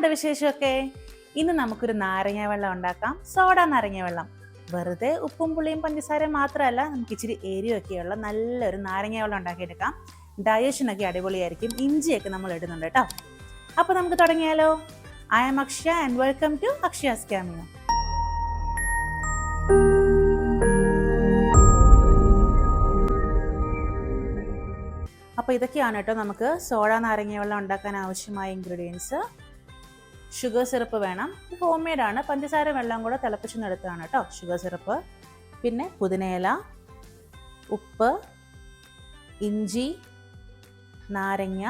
എന്തുണ്ട് വിശേഷമൊക്കെ? ഇന്ന് നമുക്കൊരു നാരങ്ങ വെള്ളം ഉണ്ടാക്കാം. സോഡ നാരങ്ങ വെള്ളം. വെറുതെ ഉപ്പും പുളിയും പഞ്ചസാരയും മാത്രമല്ല, നമുക്ക് ഇച്ചിരി എരിവൊക്കെയുള്ള നല്ലൊരു നാരങ്ങ വെള്ളം ഉണ്ടാക്കിയെടുക്കാം. ഡയഷനൊക്കെ അടിപൊളിയായിരിക്കും. ഇഞ്ചിയൊക്കെ നമ്മൾ ഇടുന്നുണ്ട് കേട്ടോ. അപ്പോൾ നമുക്ക് തുടങ്ങിയാലോ? I am Akshaya and welcome to Akshaya's cameo. അപ്പോൾ ഇതൊക്കെയാണ് കേട്ടോ നമുക്ക് സോഡ നാരങ്ങ വെള്ളം ഉണ്ടാക്കാൻ ആവശ്യമായ ഇൻഗ്രീഡിയൻസ്. ഷുഗർ സിറപ്പ് വേണം. ഹോം മെയ്ഡാണ്. പഞ്ചസാര വെള്ളം കൂടെ തിളപ്പിച്ചെടുത്താണ് കേട്ടോ ഷുഗർ സിറപ്പ്. പിന്നെ പുതിനയില, ഉപ്പ്, ഇഞ്ചി, നാരങ്ങ,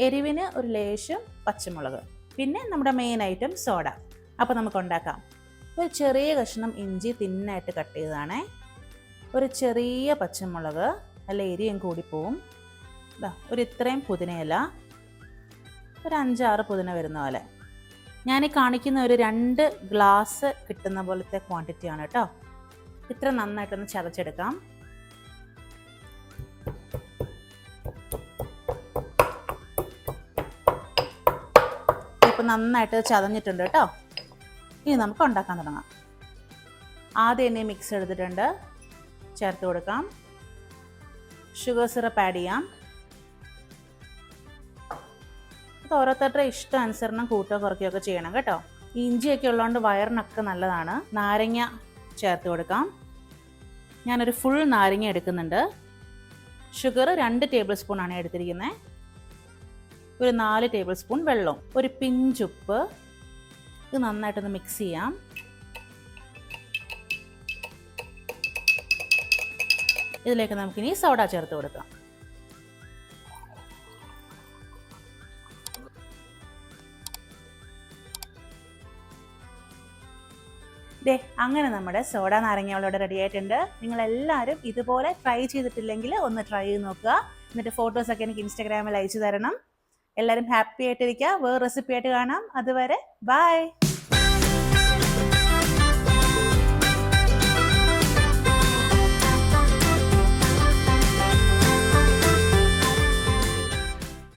എരിവിന് ഒരു ലേശം പച്ചമുളക്, പിന്നെ നമ്മുടെ മെയിൻ ഐറ്റം സോഡ. അപ്പോൾ നമുക്ക് ഉണ്ടാക്കാം. ഒരു ചെറിയ കഷ്ണം ഇഞ്ചി തിന്നായിട്ട് കട്ട് ചെയ്തതാണേ. ഒരു ചെറിയ പച്ചമുളക്, നല്ല എരിയും കൂടിപ്പോവും. ഒരു ഇത്രയും പുതിനയില, ഒരു 5-6 പുതിന വരുന്ന പോലെ. ഞാൻ ഈ കാണിക്കുന്ന ഒരു 2 ഗ്ലാസ് കിട്ടുന്ന പോലത്തെ ക്വാണ്ടിറ്റിയാണ് കേട്ടോ. ഇത്ര നന്നായിട്ടൊന്ന് ചതച്ചെടുക്കാം. ഇപ്പം നന്നായിട്ട് ചതഞ്ഞിട്ടുണ്ട് കേട്ടോ. ഇനി നമുക്ക് ഉണ്ടാക്കാൻ തുടങ്ങാം. ആദ്യം തന്നെ മിക്സ് എടുത്തിട്ടുണ്ട്, ചേർത്ത് കൊടുക്കാം. ഷുഗർ സിറപ്പ് ആഡ് ചെയ്യാം. അത് ഓരോരുത്തരുടെ ഇഷ്ടം അനുസരണം കൂട്ടോ കുറയ്ക്കുകയൊക്കെ ചെയ്യണം കേട്ടോ. ഇഞ്ചിയൊക്കെ ഉള്ളതുകൊണ്ട് വയറിനൊക്കെ നല്ലതാണ്. നാരങ്ങ ചേർത്ത് കൊടുക്കാം. ഞാനൊരു ഫുൾ നാരങ്ങ എടുക്കുന്നുണ്ട്. ഷുഗർ 2 ടേബിൾ സ്പൂൺ ആണ് എടുത്തിരിക്കുന്നത്. ഒരു 4 ടേബിൾ സ്പൂൺ വെള്ളം, ഒരു പിഞ്ചുപ്പ്. ഇത് നന്നായിട്ടൊന്ന് മിക്സ് ചെയ്യാം. ഇതിലേക്ക് നമുക്കിനി സോഡ ചേർത്ത് കൊടുക്കാം. അങ്ങനെ നമ്മുടെ സോഡ നാരങ്ങ വെള്ളം ഇവിടെ റെഡി ആയിട്ടുണ്ട്. നിങ്ങളെല്ലാവരും ഇതുപോലെ ട്രൈ ചെയ്തിട്ടില്ലെങ്കിൽ ഒന്ന് ട്രൈ ചെയ്ത് നോക്കുക. എന്നിട്ട് ഫോട്ടോസൊക്കെ എനിക്ക് ഇൻസ്റ്റാഗ്രാമിൽ അയച്ചു തരണം. എല്ലാവരും ഹാപ്പി ആയിട്ടിരിക്കുക. വേറെ റെസിപ്പി ആയിട്ട് കാണാം. അതുവരെ ബൈ.